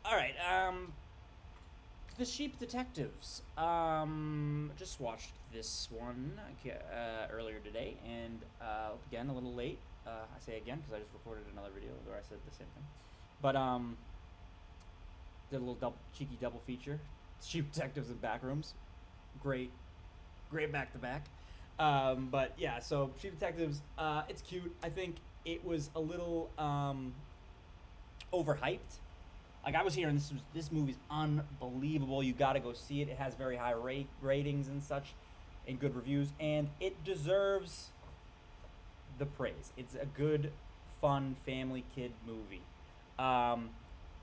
All right. The Sheep Detectives. Just watched this one earlier today, and again a little late. I say again because I just recorded another video where I said the same thing. But did a little cheeky double feature. Sheep Detectives and Backrooms. Great, great back to back. But yeah, so Sheep Detectives. It's cute. I think it was a little overhyped. Like I was hearing, this movie's unbelievable. You got to go see it. It has very high ratings and such, and good reviews, and it deserves the praise. It's a good, fun family kid movie.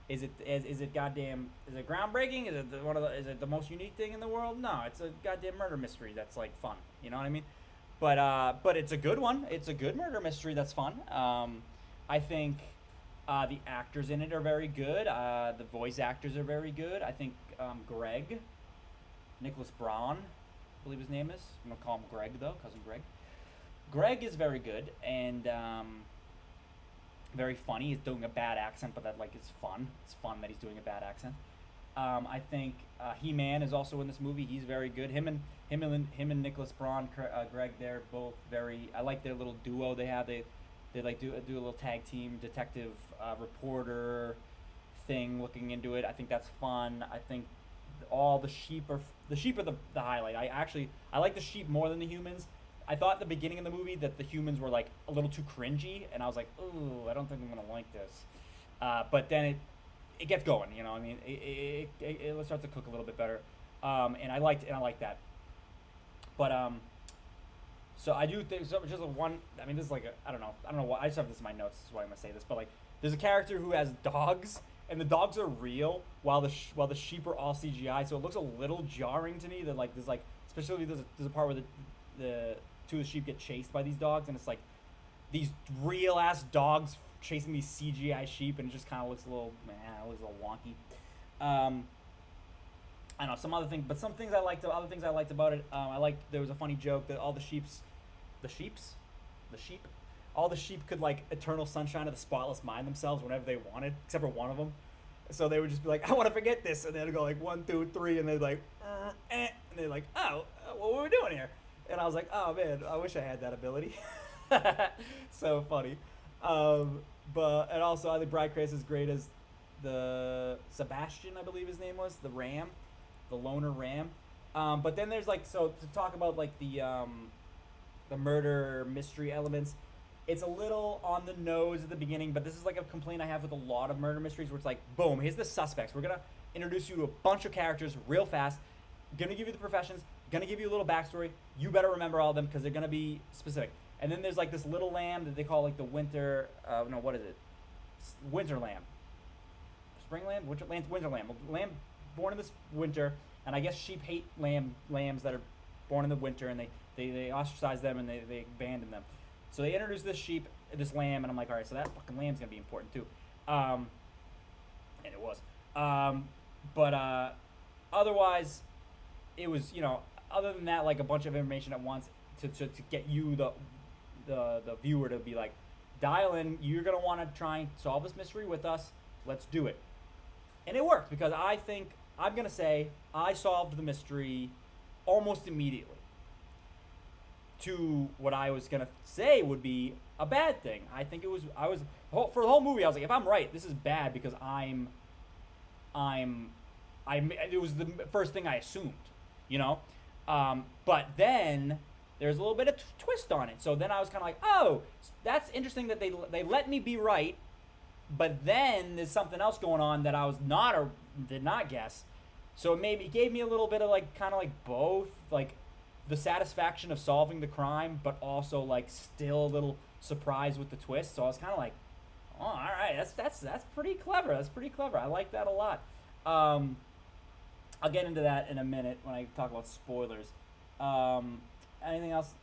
Is it goddamn? Is it groundbreaking? Is it Is it the most unique thing in the world? No, it's a goddamn murder mystery that's like fun. You know what I mean? But it's a good one. It's a good murder mystery that's fun. I think the actors in it are very good. The voice actors are very good. I think Greg, Nicholas Braun, I believe his name is. I'm gonna call him Greg though, cousin Greg. Greg is very good and very funny. He's doing a bad accent, but that like is fun. It's fun that he's doing a bad accent. I think He-Man is also in this movie. He's very good. Him and Nicholas Braun, Greg. They're both very. I like their little duo they have. They like do a little tag team detective reporter thing, looking into it. I think that's fun. I think all the sheep are the highlight. I like the sheep more than the humans. I thought at the beginning of the movie that the humans were like a little too cringy, and I was like, ooh, I don't think I'm gonna like this. But then it gets going. You know, I mean, it starts to cook a little bit better. And I like that. But so I do think so. Just a one. I mean, this is like I don't know why. I just have this in my notes. This is why I'm gonna say this. But like, there's a character who has dogs, and the dogs are real, while the sheep are all CGI. So it looks a little jarring to me that like there's like especially there's a part where the two of the sheep get chased by these dogs, and it's like these real ass dogs chasing these CGI sheep, and it just kind of looks a little it looks a little wonky. I don't know some other things, but some things I liked. Other things I liked about it. I liked there was a funny joke that all the sheep, all the sheep could like eternal sunshine of the spotless mind themselves whenever they wanted, except for one of them. So they would just be like, I want to forget this, and they'd go like 1, 2, 3, and they'd like, and they're like, oh, what were we doing here? And I was like, oh man, I wish I had that ability. So funny. But and also I think Brad Crace is great as the Sebastian, I believe his name was, the ram, the loner ram. But then there's like so to talk about like the murder mystery elements. It's a little on the nose at the beginning, but this is like a complaint I have with a lot of murder mysteries, where it's like, boom, here's the suspects. We're gonna introduce you to a bunch of characters real fast. Gonna give you the professions. Gonna give you a little backstory. You better remember all of them because they're gonna be specific. And then there's like this little lamb that they call like the winter. No, what is it? Winter lamb. Spring lamb. Winter lamb. Lamb born in this winter, and I guess sheep hate lambs that are born in the winter, and they ostracize them and they abandon them. So they introduce this lamb, and I'm like, all right, so that fucking lamb's gonna be important too, and it was. But otherwise, it was other than that, like a bunch of information at once to get you the viewer to be like, dial in. You're gonna want to try and solve this mystery with us. Let's do it, and it worked because I think I'm gonna say I solved the mystery almost immediately. To what I was gonna say would be a bad thing. I think it was. For the whole movie. I was like, if I'm right, this is bad because It was the first thing I assumed, you know. But then there's a little bit of twist on it. So then I was kind of like, oh, that's interesting that they let me be right, but then there's something else going on that I was not or did not guess. So it gave me a little bit of like kind of like both like the satisfaction of solving the crime, but also like still a little surprised with the twist. So I was kind of like, oh, all right, that's pretty clever. That's pretty clever. I like that a lot. I'll get into that in a minute when I talk about spoilers. Anything else?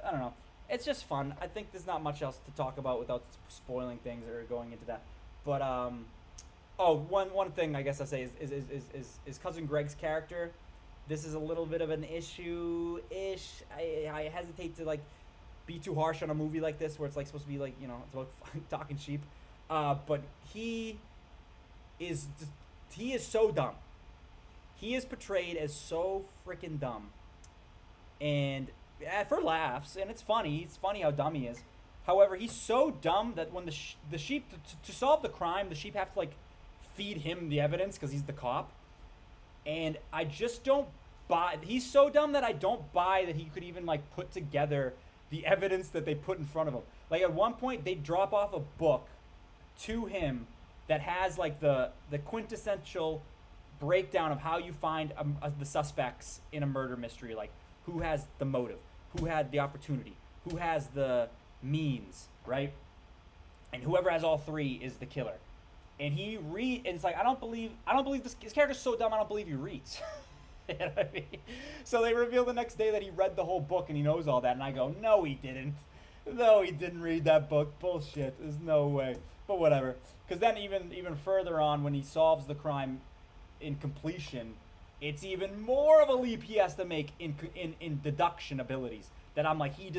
I don't know. It's just fun. I think there's not much else to talk about without spoiling things or going into that. But one thing I guess I say is cousin Greg's character. This is a little bit of an issue-ish. I hesitate to like be too harsh on a movie like this where it's like supposed to be like it's about talking sheep. But he is just he is so dumb. He is portrayed as so freaking dumb, and for laughs, and it's funny. It's funny how dumb he is. However, he's so dumb that when the sheep to solve the crime, the sheep have to like feed him the evidence because he's the cop, and I just don't buy. He's so dumb that I don't buy that he could even like put together the evidence that they put in front of him. Like at one point, they drop off a book to him that has like the quintessential breakdown of how you find the suspects in a murder mystery, like who has the motive, who had the opportunity, who has the means, right? And whoever has all three is the killer. And and it's like I don't believe this character's so dumb. I don't believe he reads. You know what I mean? So they reveal the next day that he read the whole book and he knows all that, and I go, no, he didn't. No, he didn't read that book. Bullshit. There's no way. But whatever. Because then even further on, when he solves the crime in completion, it's even more of a leap he has to make in deduction abilities. That I'm like, he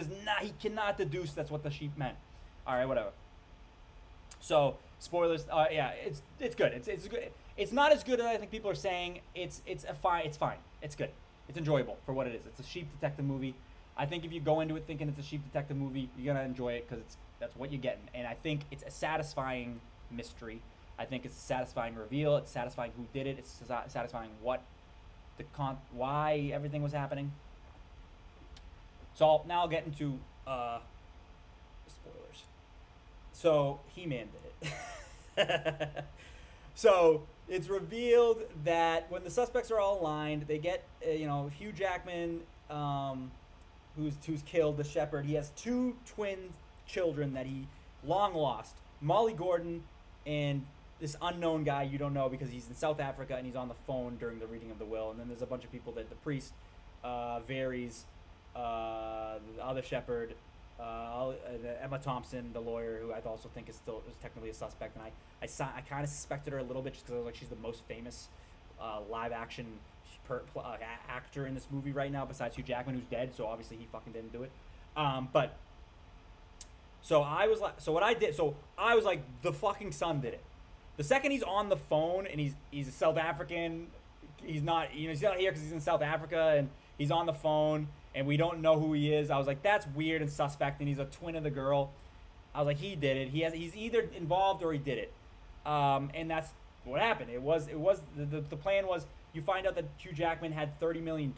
cannot deduce that's what the sheep meant. All right, whatever. So spoilers. Yeah, it's good. It's good. It's not as good as I think people are saying. It's fine. It's fine. It's good. It's enjoyable for what it is. It's a sheep detective movie. I think if you go into it thinking it's a sheep detective movie, you're gonna enjoy it because that's what you're getting. And I think it's a satisfying mystery. I think it's a satisfying reveal. It's satisfying who did it. It's satisfying why everything was happening. So now I'll get into spoilers. So He-Man did it. So it's revealed that when the suspects are all aligned, they get Hugh Jackman, who's killed the shepherd. He has two twin children that he long lost, Molly Gordon and this unknown guy you don't know because he's in South Africa and he's on the phone during the reading of the will. And then there's a bunch of people that the priest varies, the other shepherd, Emma Thompson, the lawyer, who I also think is technically a suspect, and I kind of suspected her a little bit just because I was like, she's the most famous live action actor in this movie right now, besides Hugh Jackman, who's dead, so obviously he fucking didn't do it. But so I was like, the fucking son did it. The second he's on the phone and he's a South African, he's not here because he's in South Africa and he's on the phone and we don't know who he is. I was like, that's weird and suspect, and he's a twin of the girl. I was like, he did it. He's either involved or he did it. And that's what happened. The plan was, you find out that Hugh Jackman had $30 million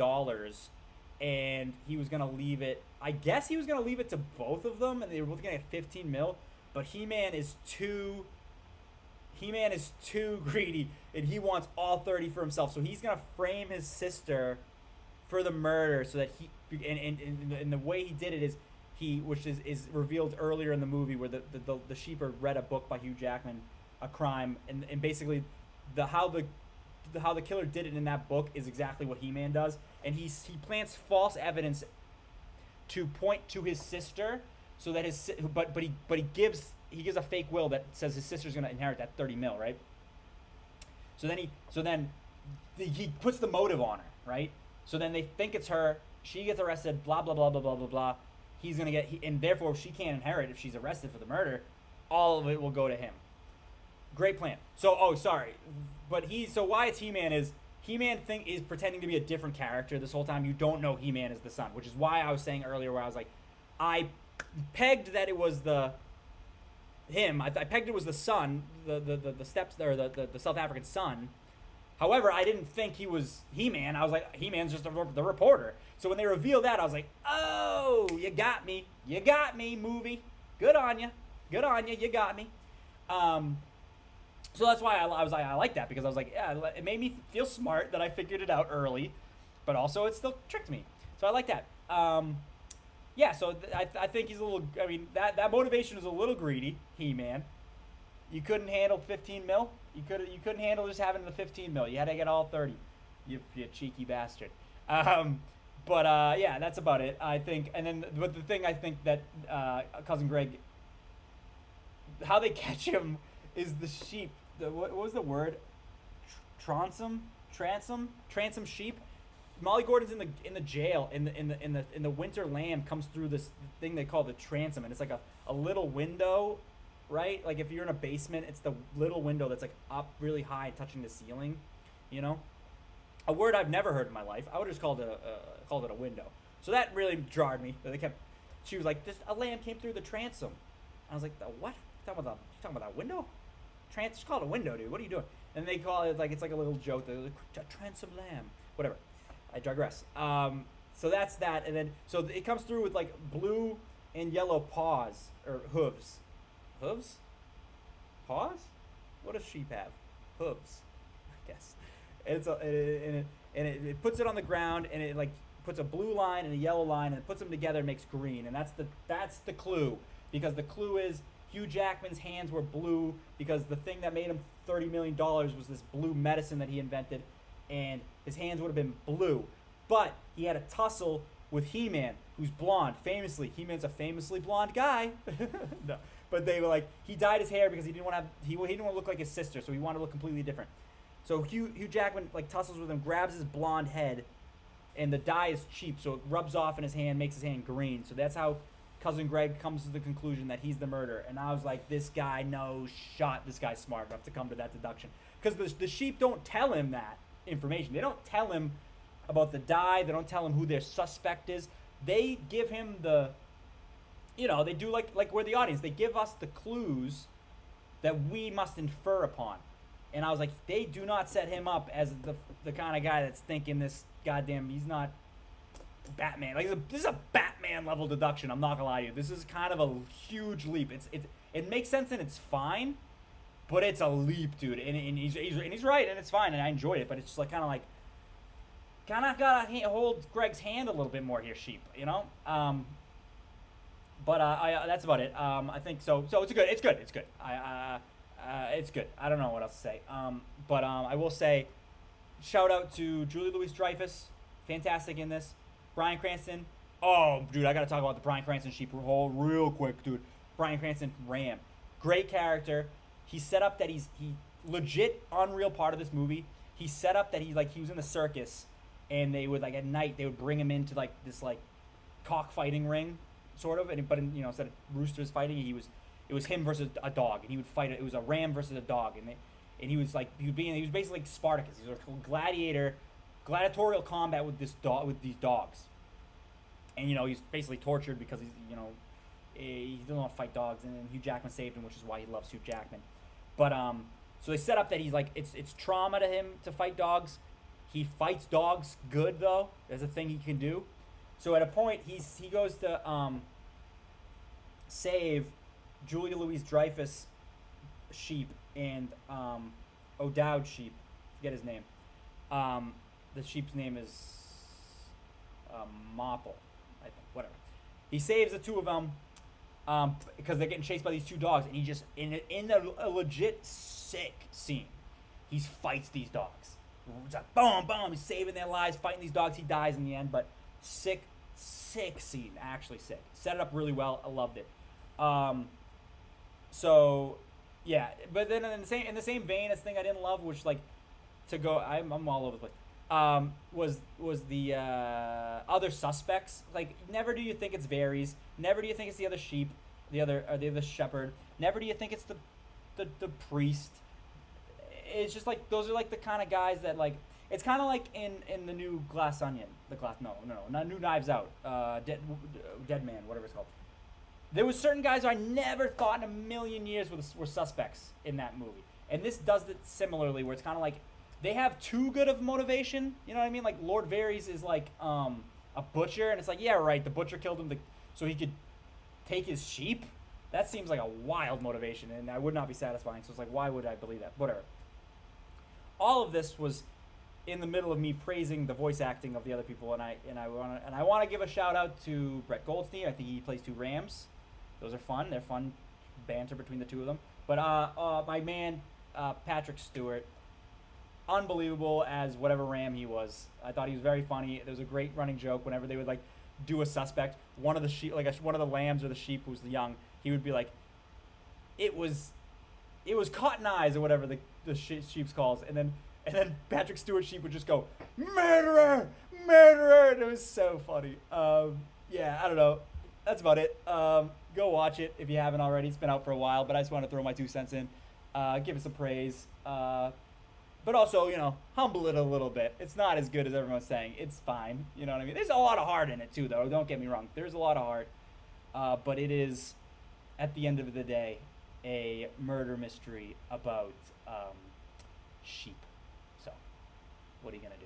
and he was gonna leave it. I guess he was gonna leave it to both of them, and they were both gonna get 15 mil. But He-Man is too greedy, and he wants all 30 for himself. So he's gonna frame his sister for the murder, so that and the way he did it is which is revealed earlier in the movie, where the sheeper read a book by Hugh Jackman, a crime, and basically how the killer did it in that book is exactly what He-Man does, and he plants false evidence to point to his sister, so that he gives a fake will that says his sister's gonna inherit that 30 mil, right? So then he puts the motive on her, right? So then they think it's her. She gets arrested. Blah blah blah blah blah blah blah. He's gonna and therefore she can't inherit if she's arrested for the murder. All of it will go to him. Great plan. So but why it's He-Man is He-Man is pretending to be a different character this whole time. You don't know He-Man is the son, which is why I was saying earlier where I was like, I pegged that it was him. I pegged it was the son, the steps or the South African son. However, I didn't think he was He-Man. I was like, He-Man's just the reporter. So when they revealed that, I was like, oh, you got me, movie. Good on you, you got me. So that's why I was like, I like that, because I was like, yeah, it made me feel smart that I figured it out early, but also it still tricked me. So I like that. Yeah, so I think he's a little. I mean, that motivation is a little greedy, He-Man. You couldn't handle 15 mil. You couldn't handle just having the 15 mil. You had to get all 30. You cheeky bastard. Yeah, that's about it. I think. But the thing I think that Cousin Greg, how they catch him is the sheep. What was the word? Transom sheep. Molly Gordon's in the jail in the winter lamb comes through this thing they call the transom, and it's like a little window right? Like if you're in a basement, it's the little window that's like up really high, touching the ceiling. You know, a word I've never heard in my life. I would have just called it a window. So that really jarred me. That they kept. She was like, "This a lamb came through the transom." I was like, "The what? You talking about that window? Just call it a window, dude. What are you doing?" And they call it like it's like a little joke. They're like, "A transom lamb." Whatever. I digress. So that's that, and then so it comes through with like blue and yellow paws or hooves. Hooves? Paws? What does sheep have? Hooves, I guess. And it puts it on the ground, and it like puts a blue line and a yellow line, and it puts them together and makes green, and that's the clue, because the clue is Hugh Jackman's hands were blue because the thing that made him $30 million was this blue medicine that he invented, and his hands would have been blue, but he had a tussle with He-Man, who's blonde. Famously, He-Man's a famously blonde guy. No, but they were like, he dyed his hair because he didn't want to look like his sister, so he wanted to look completely different. So Hugh Jackman like tussles with him, grabs his blonde head, and the dye is cheap, so it rubs off in his hand, makes his hand green. So that's how Cousin Greg comes to the conclusion that he's the murderer. And I was like, this guy knows shot. This guy's smart enough to come to that deduction. Because the sheep don't tell him that information. They don't tell him about the dye. They don't tell him who their suspect is. They give him they do like we're the audience. They give us the clues that we must infer upon. And I was like, they do not set him up as the kind of guy that's thinking this goddamn, he's not Batman. Like, this is a Batman level deduction. I'm not gonna lie to you. This is kind of a huge leap. It makes sense and it's fine, but it's a leap, dude. And he's right and it's fine and I enjoy it. But it's just like kind of gotta hold Greg's hand a little bit more here, sheep. You know. But that's about it. I think so. So it's good. It's good. It's good. It's good. I don't know what else to say. But I will say, shout out to Julie Louis-Dreyfus, fantastic in this. Bryan Cranston. Oh, dude, I gotta talk about the Bryan Cranston sheep hole real quick, dude. Bryan Cranston, Ram, great character. He set up that he legit unreal part of this movie. He set up that he was in the circus, and they would like at night they would bring him into like this like cockfighting ring, sort of. But instead of roosters fighting, it was him versus a dog, and he would fight. It was a ram versus a dog, and he was basically like Spartacus. He was a gladiatorial combat with these dogs, and he's basically tortured because he doesn't want to fight dogs, and then Hugh Jackman saved him, which is why he loves Hugh Jackman. But so they set up that he's like it's trauma to him to fight dogs. He fights dogs good though. There's a thing he can do. So at a point he goes to save Julia Louis-Dreyfus sheep and O'Dowd sheep. Forget his name. The sheep's name is Mopple, I think. Whatever. He saves the two of them because they're getting chased by these two dogs, and he just in a legit sick scene, he fights these dogs. It's like boom, boom. He's saving their lives, fighting these dogs. He dies in the end, but sick scene. Actually sick. Set it up really well. I loved it. So yeah, but then in the same vein as thing I didn't love, which like to go, I'm all over the place. Was the other suspects. Like, never do you think it's Varys. Never do you think it's the other sheep, the other shepherd. Never do you think it's the priest. It's just like those are like the kind of guys that like. It's kind of like in the new Glass Onion, not New Knives Out, Dead Man, whatever it's called. There was certain guys I never thought in a million years were suspects in that movie, and this does it similarly, where it's kind of like they have too good of motivation. You know what I mean? Like Lord Varys is like a butcher, and it's like, yeah, right, the butcher killed him so he could take his sheep. That seems like a wild motivation, and I would not be satisfying. So it's like, why would I believe that? Whatever. All of this was in the middle of me praising the voice acting of the other people, and I want to give a shout out to Brett Goldstein. I think he plays two Rams. Those are fun. They're fun banter between the two of them. But my man Patrick Stewart, unbelievable as whatever Ram he was. I thought he was very funny. There was a great running joke whenever they would like do a suspect. One of the sheep, like one of the lambs or the sheep who was young, he would be like, it was Cotton Eyes or whatever the sheep's calls, and then Patrick Stewart sheep would just go, murderer, murderer, and it was so funny. Yeah, I don't know. That's about it. Go watch it if you haven't already. It's been out for a while, but I just want to throw my 2 cents in, give it some praise, but also, humble it a little bit. It's not as good as everyone's saying. It's fine. You know what I mean? There's a lot of heart in it too, though. Don't get me wrong. There's a lot of heart, but it is, at the end of the day, a murder mystery about sheep. So, what are you gonna do?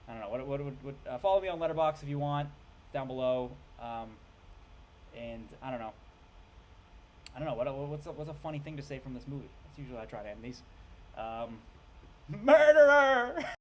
I don't know. What follow me on Letterboxd if you want, down below. And I don't know. What's a funny thing to say from this movie? That's usually how I try to end these. Murderer.